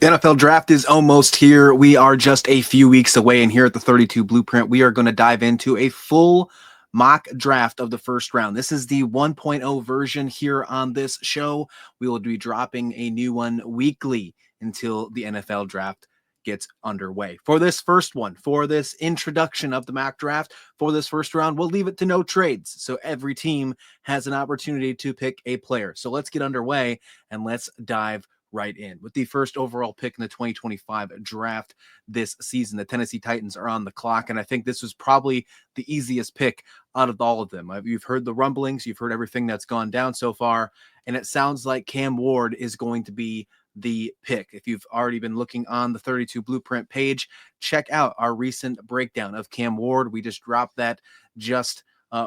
The NFL draft is almost here. We are just a few weeks away, and here at the 32 Blueprint, we are going to dive into a full mock draft of the first round. This is the 1.0 version here on this show. We will be dropping a new one weekly until the NFL draft gets underway. For this first one, for this introduction of the mock draft, for this first round, we'll leave it to no trades. So every team has an opportunity to pick a player. So let's get underway and let's dive right in. With the first overall pick in the 2025 draft this season, the Tennessee Titans are on the clock, and I think this was probably the easiest pick out of all of them. You've heard the rumblings, you've heard everything that's gone down so far, and it sounds like Cam Ward is going to be the pick. If you've already been looking on the 32 Blueprint page, check out our recent breakdown of Cam Ward. We just dropped that just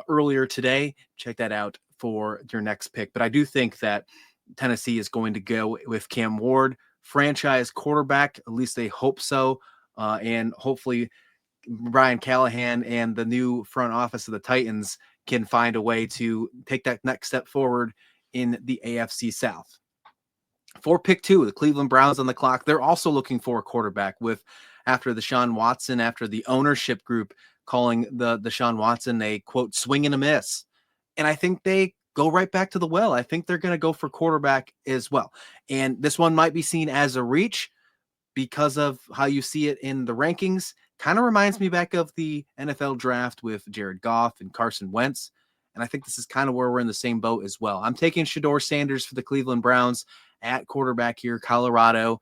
earlier today. Check that out for your next pick. But I do think that Tennessee is going to go with Cam Ward, franchise quarterback. At least they hope so. And hopefully Brian Callahan and the new front office of the Titans can find a way to take that next step forward in the AFC South. For pick 2, the Cleveland Browns on the clock. They're also looking for a quarterback after the Deshaun Watson, after the ownership group calling the Deshaun Watson a, quote, swing and a miss. And I think they go right back to the well. I think they're going to go for quarterback as well. And this one might be seen as a reach because of how you see it in the rankings. Kind of reminds me back of the NFL draft with Jared Goff and Carson Wentz. And I think this is kind of where we're in the same boat as well. I'm taking Shedeur Sanders for the Cleveland Browns at quarterback here, Colorado.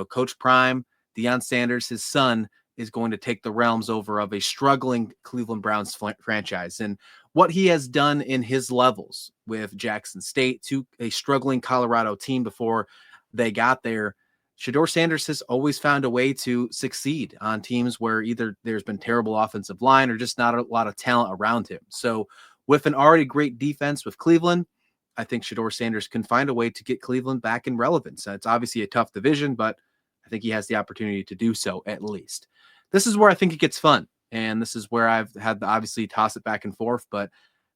Coach Prime, Deion Sanders, his son, is going to take the realms over of a struggling Cleveland Browns franchise. And what he has done in his levels with Jackson State to a struggling Colorado team before they got there, Shedeur Sanders has always found a way to succeed on teams where either there's been terrible offensive line or just not a lot of talent around him. So with an already great defense with Cleveland, I think Shedeur Sanders can find a way to get Cleveland back in relevance. It's obviously a tough division, but I think he has the opportunity to do so at least. This is where I think it gets fun. And this is where I've had to obviously toss it back and forth. But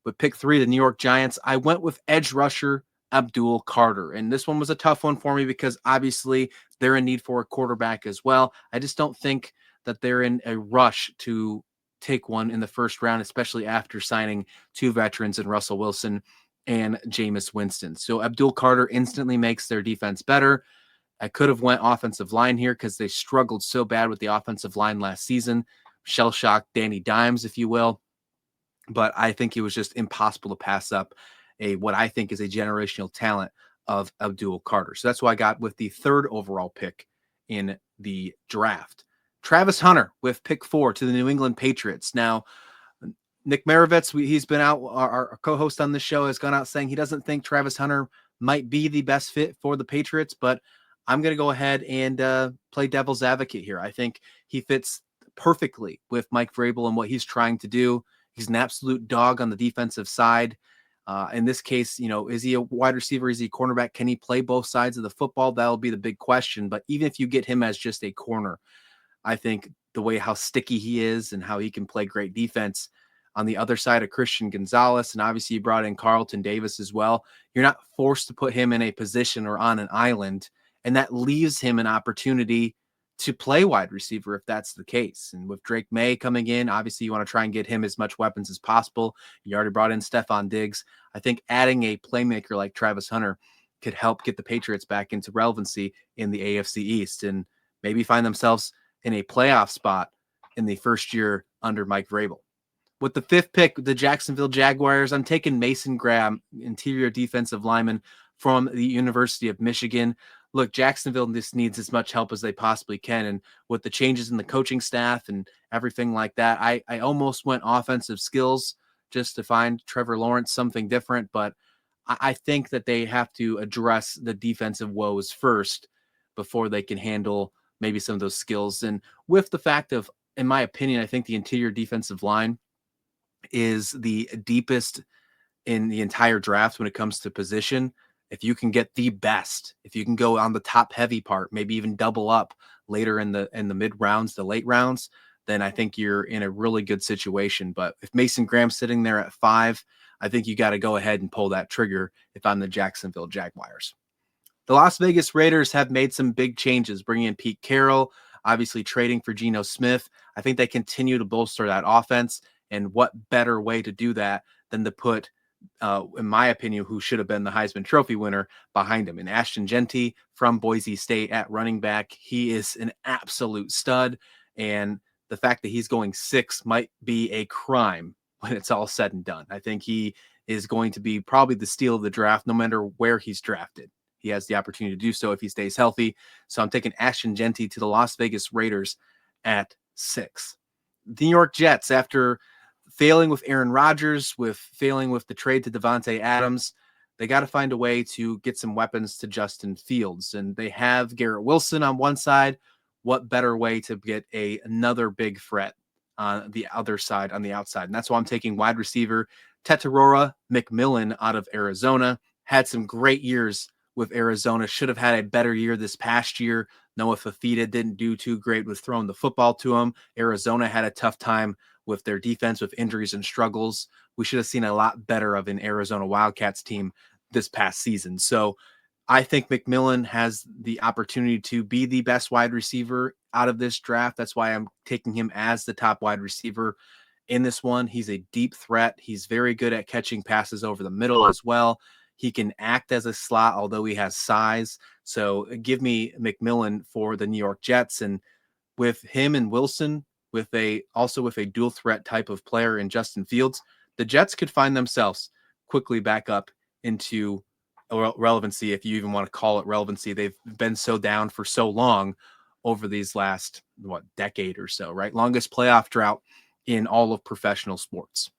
with pick 3, the New York Giants, I went with edge rusher Abdul Carter. And this one was a tough one for me because obviously they're in need for a quarterback as well. I just don't think that they're in a rush to take one in the first round, especially after signing 2 veterans in Russell Wilson and Jameis Winston. So Abdul Carter instantly makes their defense better. I could have went offensive line here because they struggled so bad with the offensive line last season. Shell-shocked Danny Dimes, if you will. But I think it was just impossible to pass up what I think is a generational talent of Abdul Carter. So that's why I got with the 3rd overall pick in the draft. Travis Hunter with pick 4 to the New England Patriots. Now, Nick Maravitz, he's been out, our co-host on this show has gone out saying he doesn't think Travis Hunter might be the best fit for the Patriots, but I'm going to go ahead and play devil's advocate here. I think he fits perfectly with Mike Vrabel and what he's trying to do. He's an absolute dog on the defensive side. In this case, is he a wide receiver? Is he a cornerback? Can he play both sides of the football? That'll be the big question. But even if you get him as just a corner, I think the way how sticky he is and how he can play great defense on the other side of Christian Gonzalez, and obviously you brought in Carlton Davis as well, you're not forced to put him in a position or on an island, and that leaves him an opportunity to play wide receiver if that's the case. And with Drake May coming in, obviously you want to try and get him as much weapons as possible. You already brought in Stephon Diggs. I think adding a playmaker like Travis Hunter could help get the Patriots back into relevancy in the AFC East and maybe find themselves in a playoff spot in the first year under Mike Vrabel. With the 5th pick, the Jacksonville Jaguars, I'm taking Mason Graham, interior defensive lineman from the University of Michigan. Look, Jacksonville just needs as much help as they possibly can. And with the changes in the coaching staff and everything like that, I almost went offensive skills just to find Trevor Lawrence something different. But I think that they have to address the defensive woes first before they can handle maybe some of those skills. And with the fact of, in my opinion, I think the interior defensive line is the deepest in the entire draft when it comes to position. If you can get the best, if you can go on the top heavy part, maybe even double up later in the mid rounds, the late rounds, then I think you're in a really good situation. But if Mason Graham's sitting there at 5, I think you got to go ahead and pull that trigger if I'm the Jacksonville Jaguars. The Las Vegas Raiders have made some big changes, bringing in Pete Carroll, obviously trading for Geno Smith. I think they continue to bolster that offense. And what better way to do that than to put, in my opinion, who should have been the Heisman Trophy winner behind him? And Ashton Genty from Boise State at running back. He is an absolute stud. And the fact that he's going 6 might be a crime when it's all said and done. I think he is going to be probably the steal of the draft, no matter where he's drafted. He has the opportunity to do so if he stays healthy. So I'm taking Ashton Genty to the Las Vegas Raiders at 6. The New York Jets, after failing with Aaron Rodgers, with failing with the trade to Devontae Adams, they got to find a way to get some weapons to Justin Fields. And they have Garrett Wilson on one side. What better way to get another big threat on the other side, on the outside? And that's why I'm taking wide receiver Teterora McMillan out of Arizona. Had some great years with Arizona. Should have had a better year this past year. Noah Fafita didn't do too great with throwing the football to him. Arizona had a tough time with their defense, with injuries and struggles. We should have seen a lot better of an Arizona Wildcats team this past season. So I think McMillan has the opportunity to be the best wide receiver out of this draft. That's why I'm taking him as the top wide receiver in this one. He's a deep threat. He's very good at catching passes over the middle as well. He can act as a slot, although he has size. So give me McMillan for the New York Jets. And with him and Wilson, also with a dual threat type of player in Justin Fields, the Jets could find themselves quickly back up into relevancy, if you even want to call it relevancy. They've been so down for so long over these last, decade or so, right? Longest playoff drought in all of professional sports.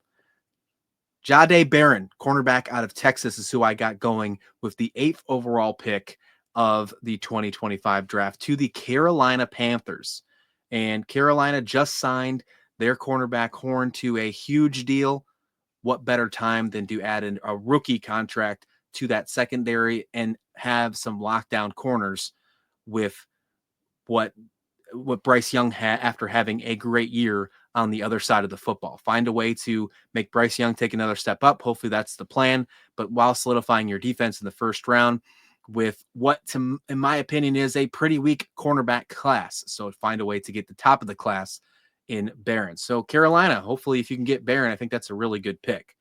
Jahdae Barron, cornerback out of Texas, is who I got going with the 8th overall pick of the 2025 draft to the Carolina Panthers. And Carolina just signed their cornerback Horn to a huge deal. What better time than to add a rookie contract to that secondary and have some lockdown corners with what Bryce Young had after having a great year on the other side of the football. Find a way to make Bryce Young take another step up. Hopefully that's the plan. But while solidifying your defense in the first round with in my opinion, is a pretty weak cornerback class. So find a way to get the top of the class in Barron. So Carolina, hopefully if you can get Barron, I think that's a really good pick.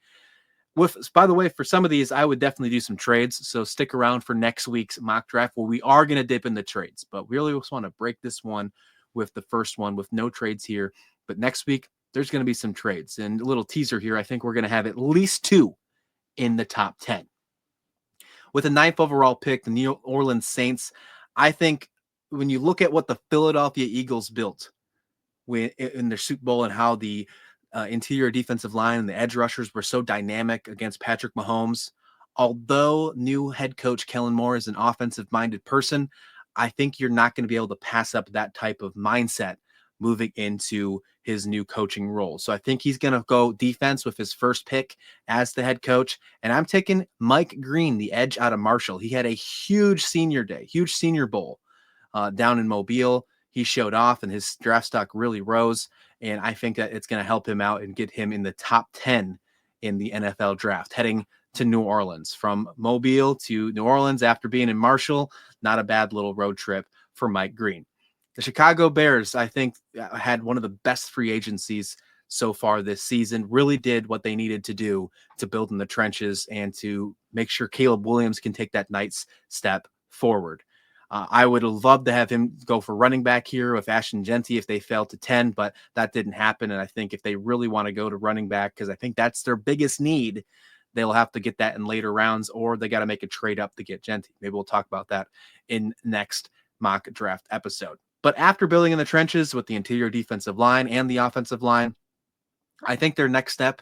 By the way, for some of these, I would definitely do some trades. So stick around for next week's mock draft where we are going to dip in the trades. But we really just want to break this one with the first one with no trades here. But next week, there's going to be some trades. And a little teaser here, I think we're going to have at least 2 in the top 10. With a 9th overall pick, the New Orleans Saints, I think when you look at what the Philadelphia Eagles built in their Super Bowl and how the interior defensive line and the edge rushers were so dynamic against Patrick Mahomes, although new head coach Kellen Moore is an offensive-minded person, I think you're not going to be able to pass up that type of mindset moving into his new coaching role. So I think he's going to go defense with his first pick as the head coach. And I'm taking Mike Green, the edge out of Marshall. He had a huge senior day, huge senior bowl down in Mobile. He showed off and his draft stock really rose. And I think that it's going to help him out and get him in the top 10 in the NFL draft, heading to New Orleans. From Mobile to New Orleans after being in Marshall, not a bad little road trip for Mike Green. The Chicago Bears, I think, had one of the best free agencies so far this season, really did what they needed to do to build in the trenches and to make sure Caleb Williams can take that next step forward. I would have loved to have him go for running back here with Ashton Genty if they fell to 10, but that didn't happen. And I think if they really want to go to running back, because I think that's their biggest need, they'll have to get that in later rounds, or they got to make a trade up to get Genty. Maybe we'll talk about that in next mock draft episode. But after building in the trenches with the interior defensive line and the offensive line, I think their next step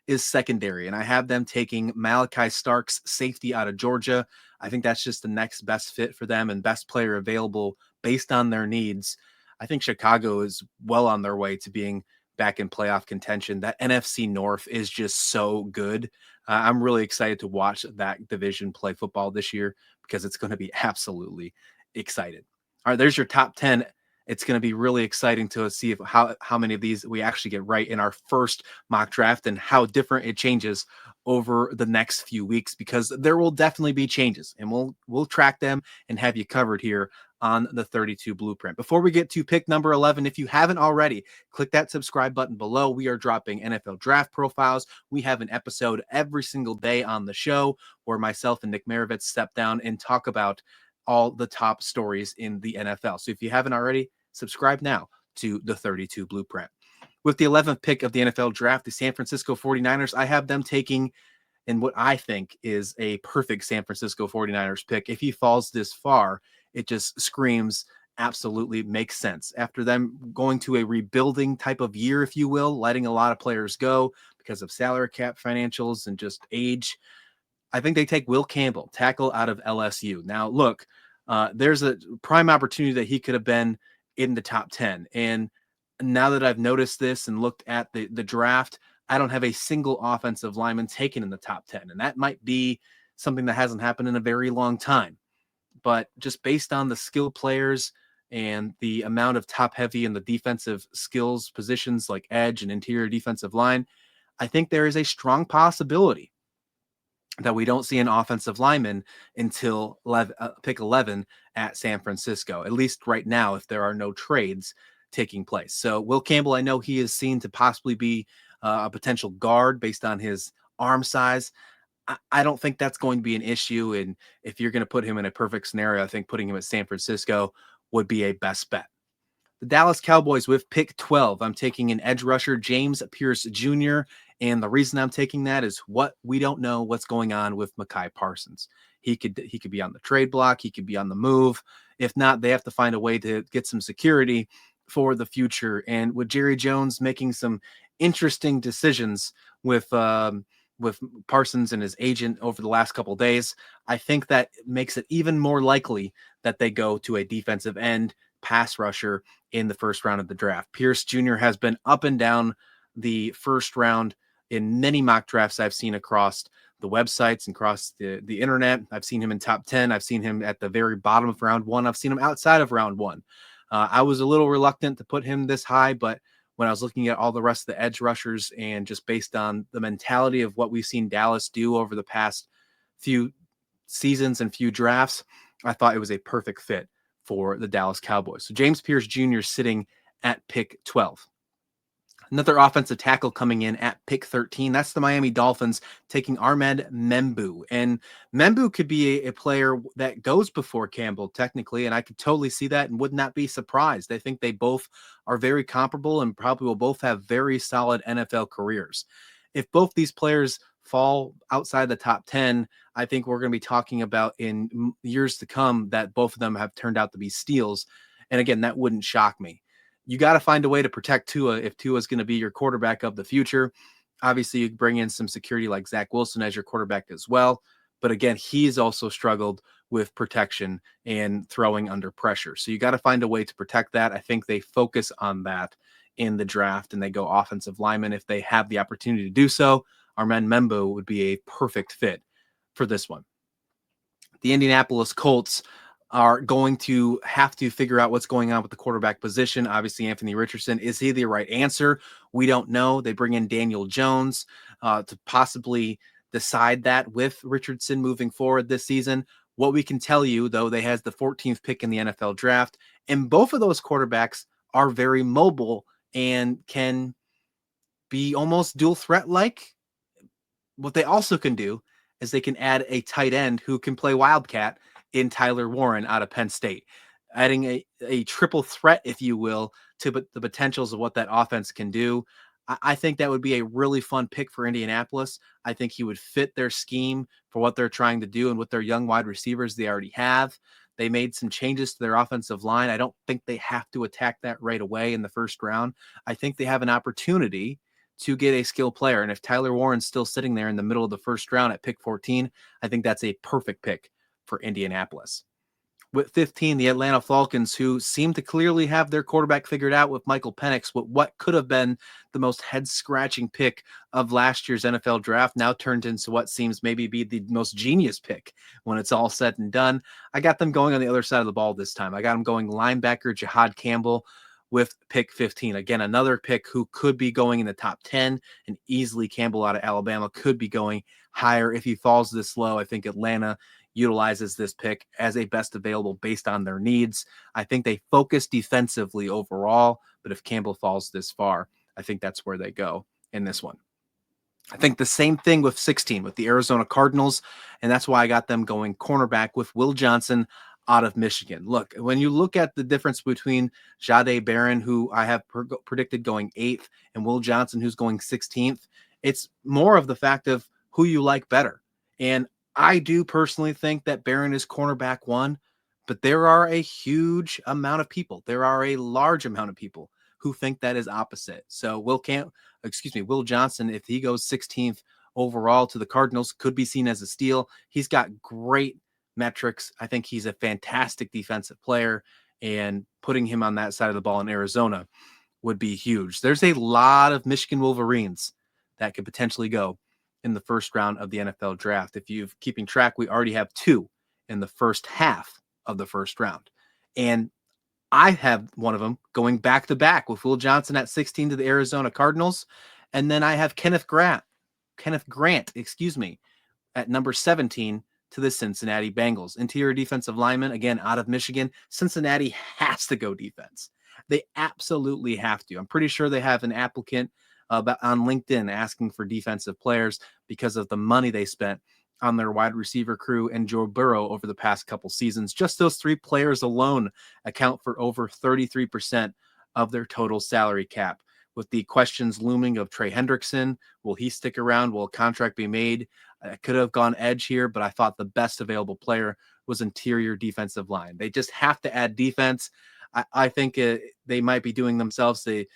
is secondary. And I have them taking Malachi Starks, safety out of Georgia. I think that's just the next best fit for them and best player available based on their needs. I think Chicago is well on their way to being back in playoff contention. That NFC North is just so good. I'm really excited to watch that division play football this year because it's going to be absolutely excited. All right, there's your top 10 It's going to be really exciting to see how many of these we actually get right in our first mock draft and how different it changes over the next few weeks, because there will definitely be changes, and we'll track them and have you covered here on the 32 Blueprint. Before we get to pick number 11, if you haven't already, click that subscribe button below. We are dropping NFL draft profiles. We have an episode every single day on the show where myself and Nick Maravitz step down and talk about all the top stories in the NFL. So if you haven't already, subscribe now to the 32 Blueprint. With the 11th pick of the NFL draft, the San Francisco 49ers, I have them taking in what I think is a perfect San Francisco 49ers pick. If he falls this far, it just screams absolutely makes sense. After them going to a rebuilding type of year, if you will, letting a lot of players go because of salary cap financials and just age, I think they take Will Campbell, tackle out of LSU. Now, look, there's a prime opportunity that he could have been in the top 10. And now that I've noticed this and looked at the draft, I don't have a single offensive lineman taken in the top 10. And that might be something that hasn't happened in a very long time. But just based on the skill players and the amount of top heavy in the defensive skills positions like edge and interior defensive line, I think there is a strong possibility that we don't see an offensive lineman until pick 11 at San Francisco, at least right now, if there are no trades taking place. So Will Campbell, I know he is seen to possibly be a potential guard based on his arm size. I don't think that's going to be an issue. And if you're going to put him in a perfect scenario, I think putting him at San Francisco would be a best bet. The Dallas Cowboys with pick 12. I'm taking an edge rusher, James Pierce Jr. And the reason I'm taking that is we don't know what's going on with Mekhi Parsons. He could be on the trade block. He could be on the move. If not, they have to find a way to get some security for the future. And with Jerry Jones making some interesting decisions with Parsons and his agent over the last couple of days, I think that makes it even more likely that they go to a defensive end pass rusher in the first round of the draft. Pierce Jr. has been up and down the first round in many mock drafts I've seen across the websites and across the internet. I've seen him in top 10. I've seen him at the very bottom of round 1. I've seen him outside of round 1. I was a little reluctant to put him this high, but when I was looking at all the rest of the edge rushers and just based on the mentality of what we've seen Dallas do over the past few seasons and few drafts, I thought it was a perfect fit for the Dallas Cowboys. So James Pierce Jr. sitting at pick 12. Another offensive tackle coming in at pick 13. That's the Miami Dolphins taking Ahmed Membu. And Membu could be a player that goes before Campbell technically, and I could totally see that and would not be surprised. I think they both are very comparable and probably will both have very solid NFL careers. If both these players fall outside the top 10, I think we're going to be talking about in years to come that both of them have turned out to be steals. And again, that wouldn't shock me. You got to find a way to protect Tua if Tua is going to be your quarterback of the future. Obviously, you bring in some security like Zach Wilson as your quarterback as well. But again, he's also struggled with protection and throwing under pressure. So you got to find a way to protect that. I think they focus on that in the draft and they go offensive lineman if they have the opportunity to do so. Ahmed Membu would be a perfect fit for this one. The Indianapolis Colts are going to have to figure out what's going on with the quarterback position. Obviously, Anthony Richardson, is he the right answer? We don't know. They bring in Daniel Jones to possibly decide that with Richardson moving forward this season. What we can tell you, though, they has the 14th pick in the NFL draft, and both of those quarterbacks are very mobile and can be almost dual threat like. What they also can do is they can add a tight end who can play Wildcat in Tyler Warren out of Penn State, adding a triple threat, if you will, to the potentials of what that offense can do. I think that would be a really fun pick for Indianapolis. I think he would fit their scheme for what they're trying to do and with their young wide receivers they already have. They made some changes to their offensive line. I don't think they have to attack that right away in the first round. I think they have an opportunity to get a skilled player. And if Tyler Warren's still sitting there in the middle of the first round at pick 14, I think that's a perfect pick for Indianapolis. With 15, the Atlanta Falcons, who seem to clearly have their quarterback figured out with Michael Penix, what could have been the most head-scratching pick of last year's NFL draft, now turned into what seems maybe be the most genius pick when it's all said and done. I got them going on the other side of the ball this time. I got them going linebacker Jihad Campbell with pick 15. Again, another pick who could be going in the top 10, and easily Campbell out of Alabama could be going higher. If he falls this low, I think Atlanta utilizes this pick as a best available based on their needs. I think they focus defensively overall, but if Campbell falls this far, I think that's where they go in this one. I think the same thing with 16 with the Arizona Cardinals, and that's why I got them going cornerback with Will Johnson out of Michigan. Look, when you look at the difference between Jahdae Barron, who I have predicted going 8th, and Will Johnson, who's going 16th, it's more of the fact of who you like better. And I do personally think that Barron is cornerback 1, but there are a huge amount of people. There are a large amount of people who think that is opposite. So Will Johnson, if he goes 16th overall to the Cardinals, could be seen as a steal. He's got great metrics. I think he's a fantastic defensive player, and putting him on that side of the ball in Arizona would be huge. There's a lot of Michigan Wolverines that could potentially go in the first round of the NFL draft. If you're keeping track, we already have 2 in the first half of the first round. And I have one of them going back to back with Will Johnson at 16 to the Arizona Cardinals. And then I have Kenneth Grant, at number 17 to the Cincinnati Bengals. Interior defensive lineman, again, out of Michigan. Cincinnati has to go defense. They absolutely have to. I'm pretty sure they have an applicant on LinkedIn asking for defensive players because of the money they spent on their wide receiver crew and Joe Burrow over the past couple seasons. Just those 3 players alone account for over 33% of their total salary cap. With the questions looming of Trey Hendrickson, will he stick around? Will a contract be made? I could have gone edge here, but I thought the best available player was interior defensive line. They just have to add defense. I think they might be doing themselves a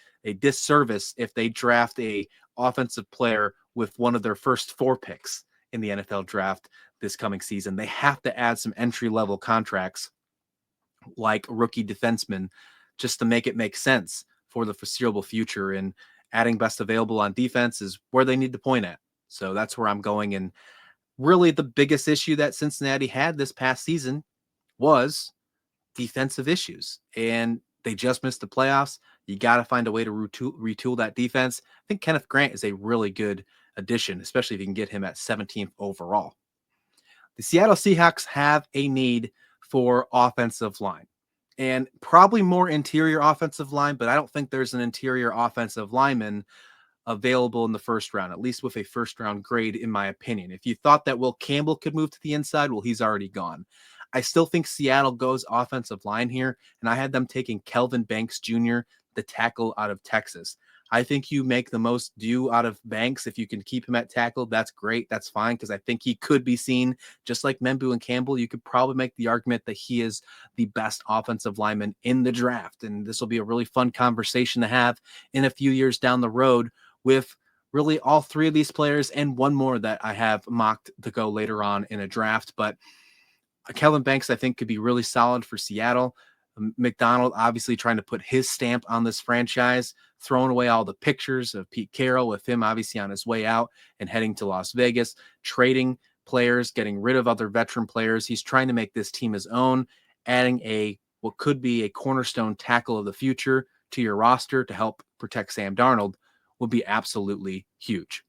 disservice if they draft a offensive player with one of their first 4 picks in the NFL draft this coming season. They have to add some entry-level contracts like rookie defensemen just to make it make sense for the foreseeable future. And adding best available on defense is where they need to point at. So that's where I'm going. And really the biggest issue that Cincinnati had this past season was defensive issues. And they just missed the playoffs. You got to find a way to retool that defense. I think Kenneth Grant is a really good addition, especially if you can get him at 17th overall. The Seattle Seahawks have a need for offensive line, and probably more interior offensive line, but I don't think there's an interior offensive lineman available in the first round, at least with a first round grade, in my opinion. If you thought that Will Campbell could move to the inside, well, he's already gone. I still think Seattle goes offensive line here, and I had them taking Kelvin Banks Jr., the tackle out of Texas. I think you make the most due out of Banks. If you can keep him at tackle, that's great. That's fine, because I think he could be seen, just like Membu and Campbell. You could probably make the argument that he is the best offensive lineman in the draft, and this will be a really fun conversation to have in a few years down the road with really all 3 of these players and one more that I have mocked to go later on in a draft. But Kelvin Banks, I think, could be really solid for Seattle. McDonald obviously trying to put his stamp on this franchise, throwing away all the pictures of Pete Carroll with him obviously on his way out and heading to Las Vegas, trading players, getting rid of other veteran players. He's trying to make this team his own, adding what could be a cornerstone tackle of the future to your roster to help protect Sam Darnold would be absolutely huge.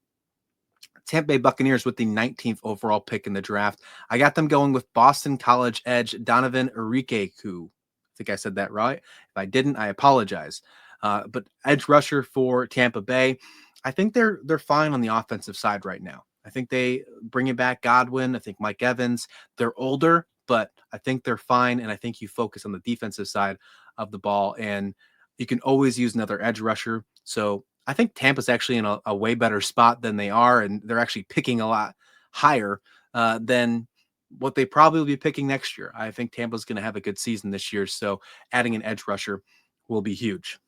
Tampa Bay Buccaneers with the 19th overall pick in the draft. I got them going with Boston College edge Donovan Urikeku. I think I said that right. If I didn't, I apologize. But edge rusher for Tampa Bay. I think they're fine on the offensive side right now. I think they bring back Godwin. I think Mike Evans. They're older, but I think they're fine. And I think you focus on the defensive side of the ball, and you can always use another edge rusher. So I think Tampa's actually in a way better spot than they are, and they're actually picking a lot higher than what they probably will be picking next year. I think Tampa's going to have a good season this year, so adding an edge rusher will be huge.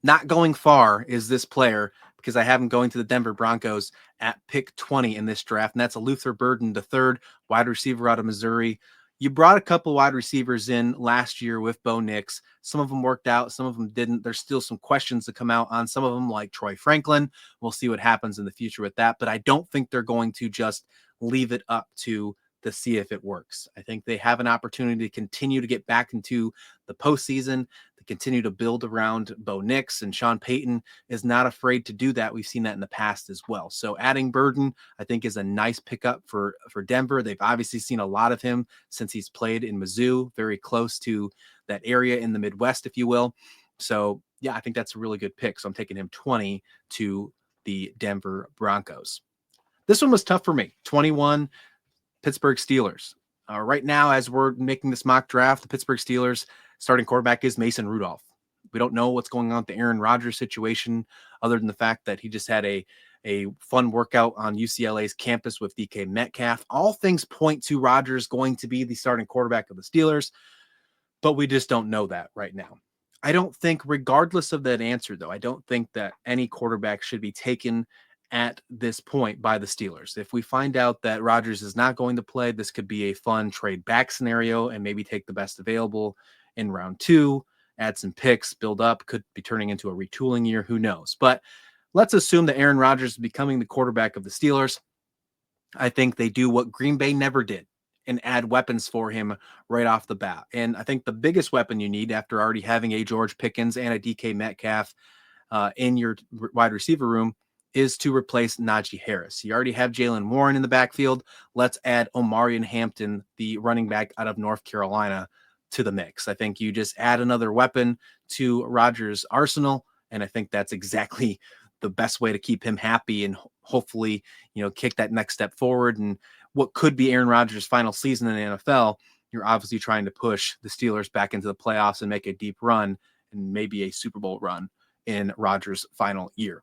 Not going far is this player, because I have him going to the Denver Broncos at pick 20 in this draft, and that's Luther Burden, the third wide receiver out of Missouri. You brought a couple wide receivers in last year with Bo Nix. Some of them worked out, some of them didn't. There's still some questions to come out on some of them, like Troy Franklin. We'll see what happens in the future with that. But I don't think they're going to just leave it up to see if it works. I think they have an opportunity to continue to get back into the postseason, to continue to build around Bo Nix, and Sean Payton is not afraid to do that. We've seen that in the past as well. So adding Burden, I think, is a nice pickup for Denver. They've obviously seen a lot of him since he's played in Mizzou, very close to that area in the Midwest, if you will. So yeah, I think that's a really good pick. So I'm taking him 20 to the Denver Broncos. This one was tough for me. 21, Pittsburgh Steelers. Right now, as we're making this mock draft, the Pittsburgh Steelers starting quarterback is Mason Rudolph. We don't know what's going on with the Aaron Rodgers situation, other than the fact that he just had a fun workout on UCLA's campus with DK Metcalf. All things point to Rodgers going to be the starting quarterback of the Steelers, but we just don't know that right now. I don't think, regardless of that answer, though, I don't think that any quarterback should be taken at this point by the Steelers. If we find out that Rodgers is not going to play, this could be a fun trade back scenario and maybe take the best available in round 2, add some picks, build up, could be turning into a retooling year. Who knows? But let's assume that Aaron Rodgers is becoming the quarterback of the Steelers. I think they do what Green Bay never did and add weapons for him right off the bat. And I think the biggest weapon you need, after already having a George Pickens and a DK Metcalf in your wide receiver room, is to replace Najee Harris. You already have Jalen Warren in the backfield. Let's add Omarion Hampton, the running back out of North Carolina, to the mix. I think you just add another weapon to Rodgers' arsenal, and I think that's exactly the best way to keep him happy and hopefully, kick that next step forward. And what could be Aaron Rodgers' final season in the NFL, you're obviously trying to push the Steelers back into the playoffs and make a deep run and maybe a Super Bowl run in Rodgers' final year.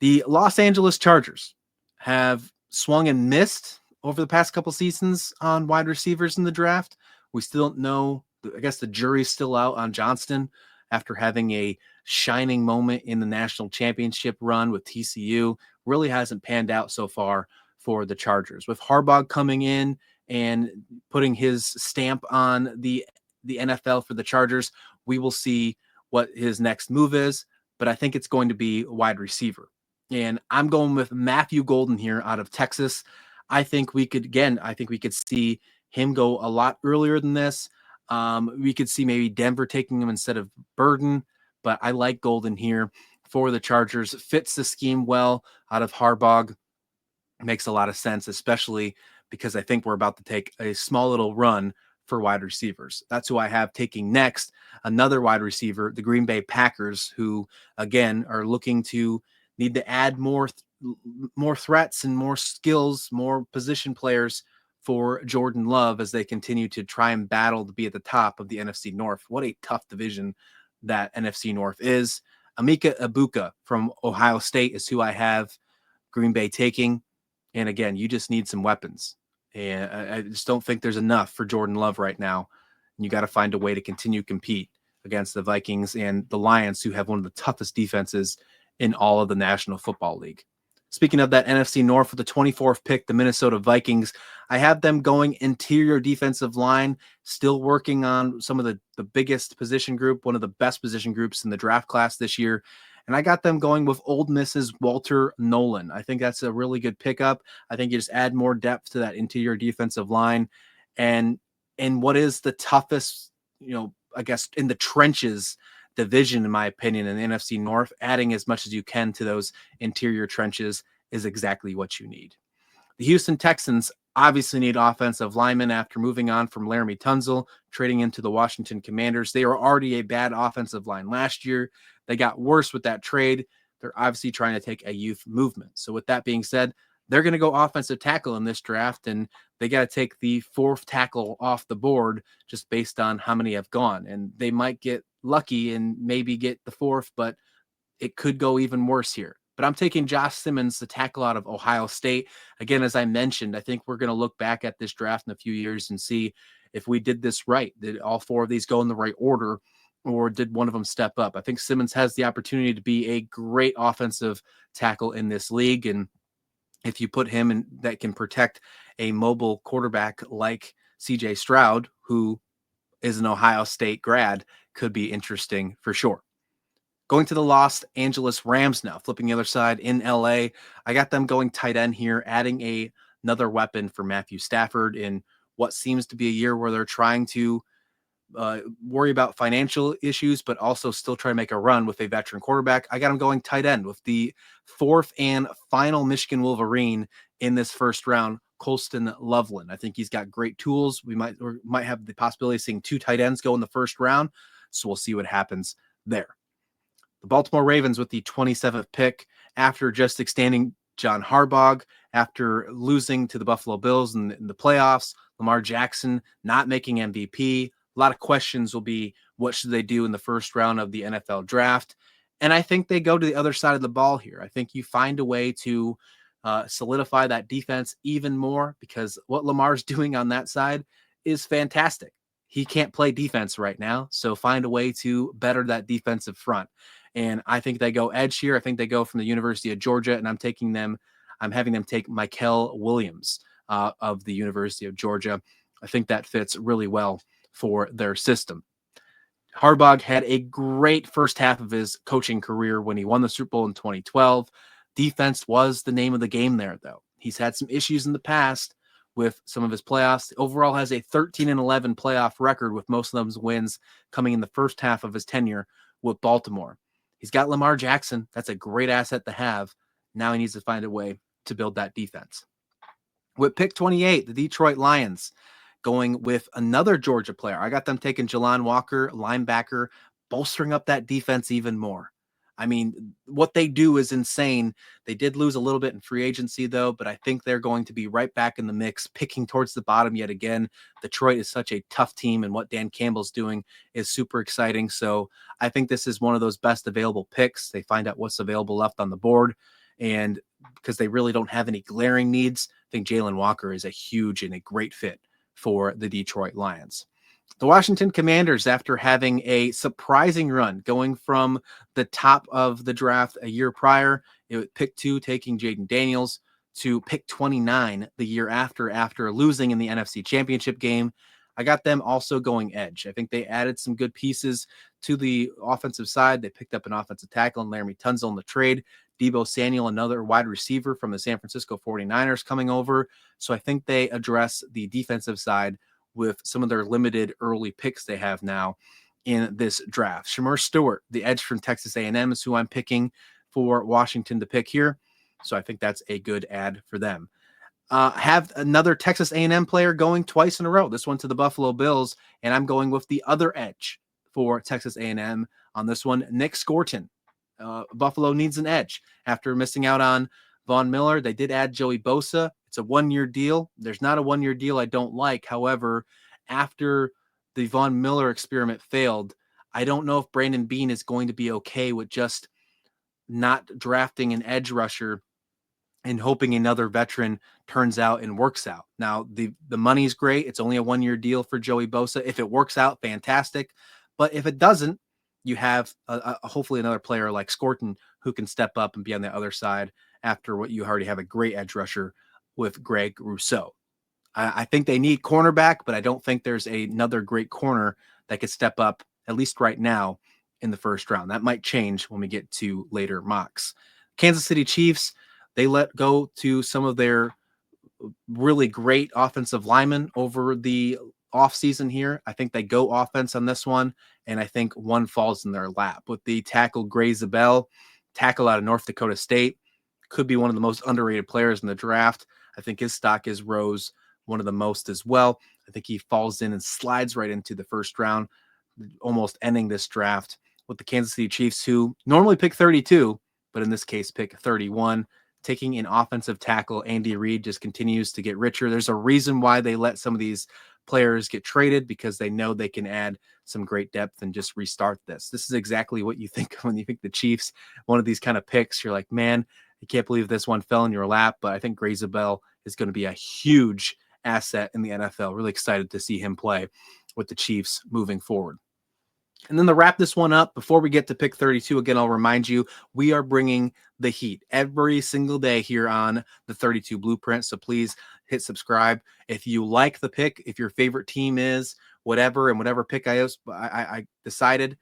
The Los Angeles Chargers have swung and missed over the past couple seasons on wide receivers in the draft. We still don't know. I guess the jury's still out on Johnston after having a shining moment in the national championship run with TCU. Really hasn't panned out so far for the Chargers. With Harbaugh coming in and putting his stamp on the NFL for the Chargers, we will see what his next move is, but I think it's going to be wide receiver. And I'm going with Matthew Golden here out of Texas. I think we could see him go a lot earlier than this. We could see maybe Denver taking him instead of Burden, but I like Golden here for the Chargers. Fits the scheme well out of Harbaugh. Makes a lot of sense, especially because I think we're about to take a small little run for wide receivers. That's who I have taking next. Another wide receiver, the Green Bay Packers, who again are looking to need to add more threats and more skills, more position players for Jordan Love as they continue to try and battle to be at the top of the NFC North. What a tough division that NFC North is. Emeka Egbuka from Ohio State is who I have Green Bay taking. And again, you just need some weapons. And I just don't think there's enough for Jordan Love right now. And you got to find a way to continue to compete against the Vikings and the Lions, who have one of the toughest defenses in all of the National Football League. Speaking of that NFC North, with the 24th pick, the Minnesota Vikings, I have them going interior defensive line, still working on some of the biggest position group, one of the best position groups in the draft class this year. And I got them going with Ole Miss's Walter Nolan. I think that's a really good pickup. I think you just add more depth to that interior defensive line. And in what is the toughest, I guess, in the trenches division, in my opinion, in the NFC North, adding as much as you can to those interior trenches is exactly what you need. The Houston Texans obviously need offensive linemen after moving on from Laramie Tunsil, trading into the Washington Commanders. They were already a bad offensive line last year. They got worse with that trade. They're obviously trying to take a youth movement. So with that being said, they're going to go offensive tackle in this draft, and they got to take the 4th tackle off the board just based on how many have gone. And they might get lucky and maybe get the 4th, but it could go even worse here. But I'm taking Josh Simmons, the tackle out of Ohio State. Again, as I mentioned, I think we're going to look back at this draft in a few years and see if we did this right. Did all 4 of these go in the right order, or did one of them step up? I think Simmons has the opportunity to be a great offensive tackle in this league. And if you put him in that can protect a mobile quarterback like CJ Stroud, who is an Ohio State grad, could be interesting for sure. Going to the Los Angeles Rams now, flipping the other side in LA. I got them going tight end here, adding another weapon for Matthew Stafford in what seems to be a year where they're trying to worry about financial issues, but also still try to make a run with a veteran quarterback. I got him going tight end with the fourth and final Michigan Wolverine in this first round, Colston Loveland. I think he's got great tools. We might have the possibility of seeing 2 tight ends go in the first round, so we'll see what happens there. The Baltimore Ravens with the 27th pick, after just extending John Harbaugh, after losing to the Buffalo Bills in the playoffs, Lamar Jackson not making MVP. A lot of questions will be, what should they do in the first round of the NFL draft? And I think they go to the other side of the ball here. I think you find a way to solidify that defense even more, because what Lamar's doing on that side is fantastic. He can't play defense right now, so find a way to better that defensive front. And I think they go edge here. I think they go from the University of Georgia, and I'm having them take Mikel Williams of the University of Georgia. I think that fits really well for their system. Harbaugh had a great first half of his coaching career when he won the Super Bowl in 2012. Defense was the name of the game there, though. He's had some issues in the past with some of his playoffs. Overall has a 13-11 playoff record, with most of those wins coming in the first half of his tenure with Baltimore. He's got Lamar Jackson. That's a great asset to have. Now he needs to find a way to build that defense. With pick 28, the Detroit Lions going with another Georgia player. I got them taking Jalon Walker, linebacker, bolstering up that defense even more. I mean, what they do is insane. They did lose a little bit in free agency, though, but I think they're going to be right back in the mix, picking towards the bottom yet again. Detroit is such a tough team, and what Dan Campbell's doing is super exciting. So I think this is one of those best available picks. They find out what's available left on the board, and because they really don't have any glaring needs, I think Jalen Walker is a huge and a great fit for the Detroit Lions. The Washington Commanders, after having a surprising run, going from the top of the draft a year prior, it was pick 2, taking Jaden Daniels, to pick 29 the year after losing in the NFC Championship game. I got them also going edge. I think they added some good pieces to the offensive side. They picked up an offensive tackle in Laramie Tunzel in the trade. Deebo Samuel, another wide receiver from the San Francisco 49ers, coming over. So I think they address the defensive side with some of their limited early picks they have now in this draft. Shamir Stewart, the edge from Texas A&M, is who I'm picking for Washington to pick here. So I think that's a good add for them. Have another Texas A&M player going twice in a row. This one to the Buffalo Bills, and I'm going with the other edge for Texas A&M on this one, Nick Scorton. Buffalo needs an edge after missing out on Von Miller. They did add Joey Bosa. It's a 1-year deal. There's not a 1-year deal I don't like. However, after the Von Miller experiment failed, I don't know if Brandon Beane is going to be okay with just not drafting an edge rusher and hoping another veteran turns out and works out. Now, the money's great. It's only a 1-year deal for Joey Bosa. If it works out, fantastic. But if it doesn't, you have hopefully another player like Scorton who can step up and be on the other side after what you already have a great edge rusher with Greg Rousseau. I think they need cornerback, but I don't think there's another great corner that could step up, at least right now, in the first round. That might change when we get to later mocks. Kansas City Chiefs, they let go to some of their really great offensive linemen over the offseason here. I think they go offense on this one, and I think one falls in their lap. With the tackle Gray Zabel, tackle out of North Dakota State, could be one of the most underrated players in the draft. I think his stock is rose one of the most as well. I think he falls in and slides right into the first round, almost ending this draft with the Kansas City Chiefs, who normally pick 32, but in this case pick 31. Taking an offensive tackle, Andy Reid just continues to get richer. There's a reason why they let some of these players get traded, because they know they can add some great depth and just restart this. This is exactly what you think when you think the Chiefs, one of these kind of picks. You're like, man, I can't believe this one fell in your lap, but I think Gray Zabel is going to be a huge asset in the NFL. Really excited to see him play with the Chiefs moving forward. And then to wrap this one up, before we get to pick 32, again, I'll remind you, we are bringing the heat every single day here on the 32 Blueprint. So please hit subscribe. If you like the pick, if your favorite team is whatever, and whatever pick I decided,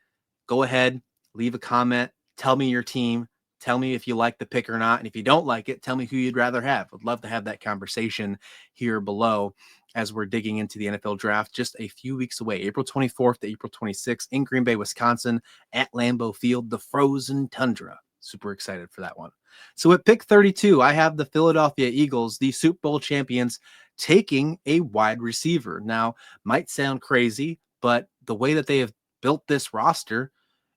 go ahead, leave a comment, tell me your team, tell me if you like the pick or not. And if you don't like it, tell me who you'd rather have. I'd love to have that conversation here below as we're digging into the NFL draft just a few weeks away, April 24th to April 26th in Green Bay, Wisconsin at Lambeau Field, the frozen tundra. Super excited for that one. So at pick 32, I have the Philadelphia Eagles, the Super Bowl champions, taking a wide receiver. Now, might sound crazy, but the way that they have built this roster,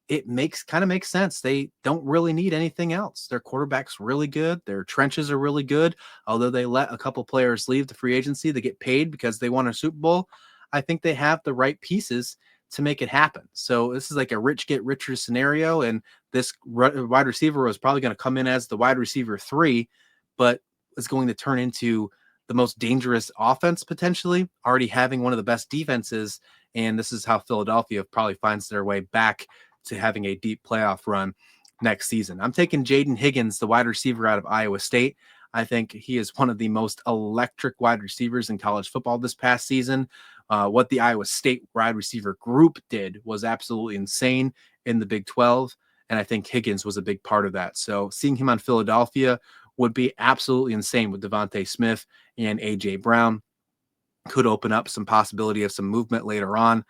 it kind of makes sense. They don't really need anything else. Their quarterback's really good. Their trenches are really good. Although they let a couple players leave the free agency, they get paid because they won a Super Bowl. I think they have the right pieces to make it happen. So this is like a rich get richer scenario. And this wide receiver was probably going to come in as the wide receiver 3, but is going to turn into the most dangerous offense potentially, already having one of the best defenses. And this is how Philadelphia probably finds their way back to having a deep playoff run next season. I'm taking Jaden Higgins, the wide receiver out of Iowa State. I think he is one of the most electric wide receivers in college football this past season. What the Iowa State wide receiver group did was absolutely insane in the Big 12, and I think Higgins was a big part of that. So seeing him on Philadelphia would be absolutely insane with Devontae Smith and A.J. Brown. Could open up some possibility of some movement later on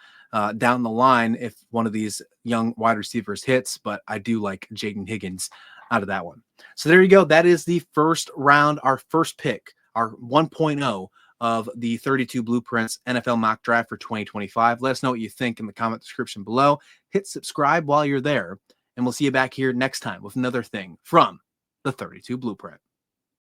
down the line if one of these young wide receivers hits, but I do like Jaden Higgins out of that one. So there you go. That is the first round, our first pick, our 1.0 of the 32 Blueprints NFL mock draft for 2025. Let us know what you think in the comment description below. Hit subscribe while you're there, and we'll see you back here next time with another thing from the 32 Blueprint.